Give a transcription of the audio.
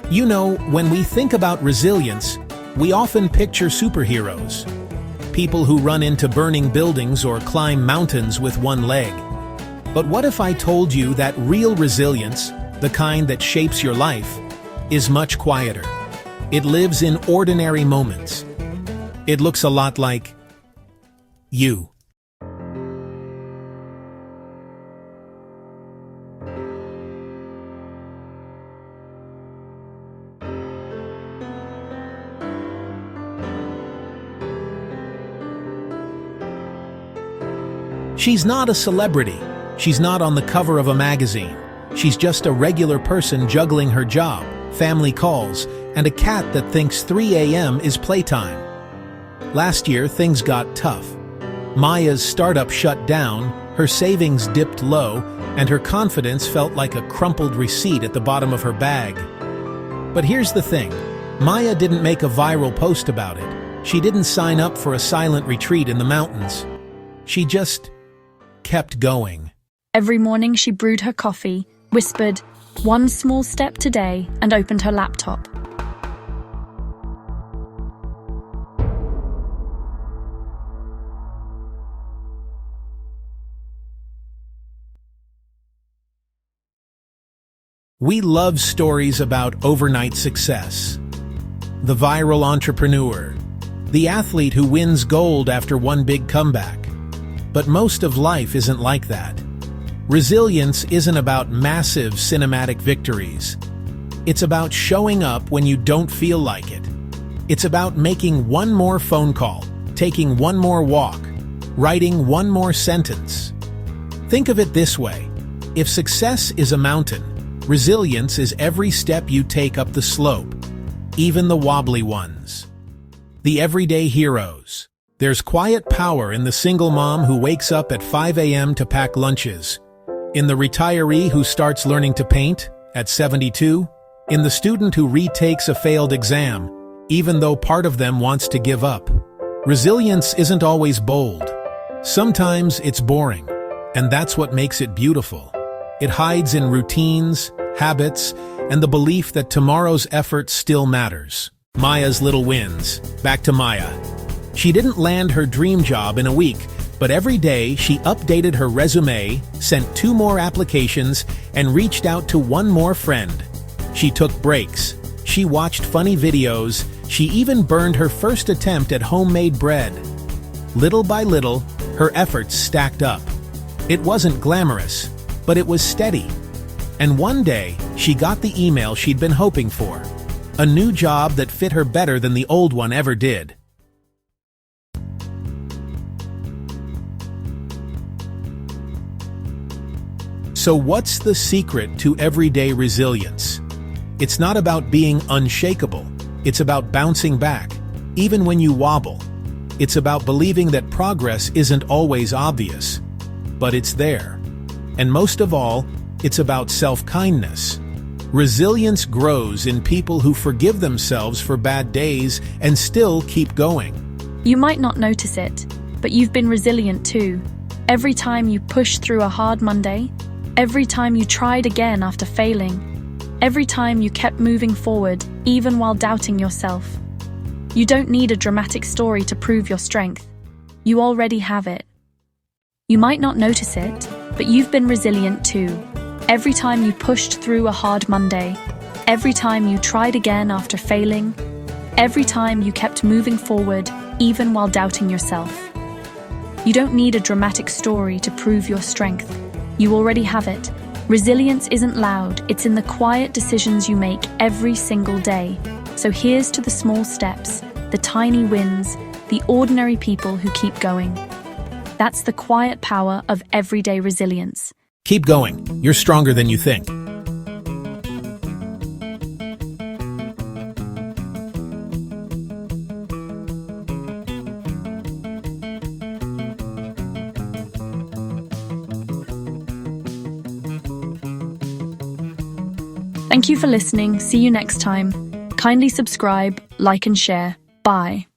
You know, when we think about resilience, we often picture superheroes. People who run into burning buildings or climb mountains with one leg. But what if I told you that real resilience, the kind that shapes your life, is much quieter? It lives in ordinary moments. It looks a lot like you. She's not a celebrity. She's not on the cover of a magazine. She's just a regular person juggling her job, family calls, and a cat that thinks 3 a.m. is playtime. Last year, things got tough. Maya's startup shut down, her savings dipped low, and her confidence felt like a crumpled receipt at the bottom of her bag. But here's the thing. Maya didn't make a viral post about it. She didn't sign up for a silent retreat in the mountains. She just kept going. Every morning she brewed her coffee, whispered, "One small step today," and opened her laptop. We love stories about overnight success. The viral entrepreneur, the athlete who wins gold after one big comeback. But most of life isn't like that. Resilience isn't about massive cinematic victories. It's about showing up when you don't feel like it. It's about making one more phone call, taking one more walk, writing one more sentence. Think of it this way. If success is a mountain, resilience is every step you take up the slope, even the wobbly ones. The everyday heroes. There's quiet power in the single mom who wakes up at 5 a.m. to pack lunches, in the retiree who starts learning to paint at 72, in the student who retakes a failed exam, even though part of them wants to give up. Resilience isn't always bold. Sometimes it's boring, and that's what makes it beautiful. It hides in routines, habits, and the belief that tomorrow's effort still matters. Maya's little wins. Back to Maya. She didn't land her dream job in a week, but every day she updated her resume, sent 2 more applications, and reached out to 1 more friend. She took breaks. She watched funny videos. She even burned her first attempt at homemade bread. Little by little, her efforts stacked up. It wasn't glamorous, but it was steady. And one day, she got the email she'd been hoping for. A new job that fit her better than the old one ever did. So what's the secret to everyday resilience? It's not about being unshakable. It's about bouncing back, even when you wobble. It's about believing that progress isn't always obvious, but it's there. And most of all, it's about self-kindness. Resilience grows in people who forgive themselves for bad days and still keep going. You might not notice it, but you've been resilient too. Every time you pushed through a hard Monday, every time you tried again after failing, every time you kept moving forward, even while doubting yourself. You don't need a dramatic story to prove your strength. You already have it. You might not notice it, but you've been resilient too. Every time you pushed through a hard Monday, every time you tried again after failing, every time you kept moving forward, even while doubting yourself. You don't need a dramatic story to prove your strength. You already have it. Resilience isn't loud, it's in the quiet decisions you make every single day. So here's to the small steps, the tiny wins, the ordinary people who keep going. That's the quiet power of everyday resilience. Keep going. You're stronger than you think. Thank you for listening. See you next time. Kindly subscribe, like and share. Bye.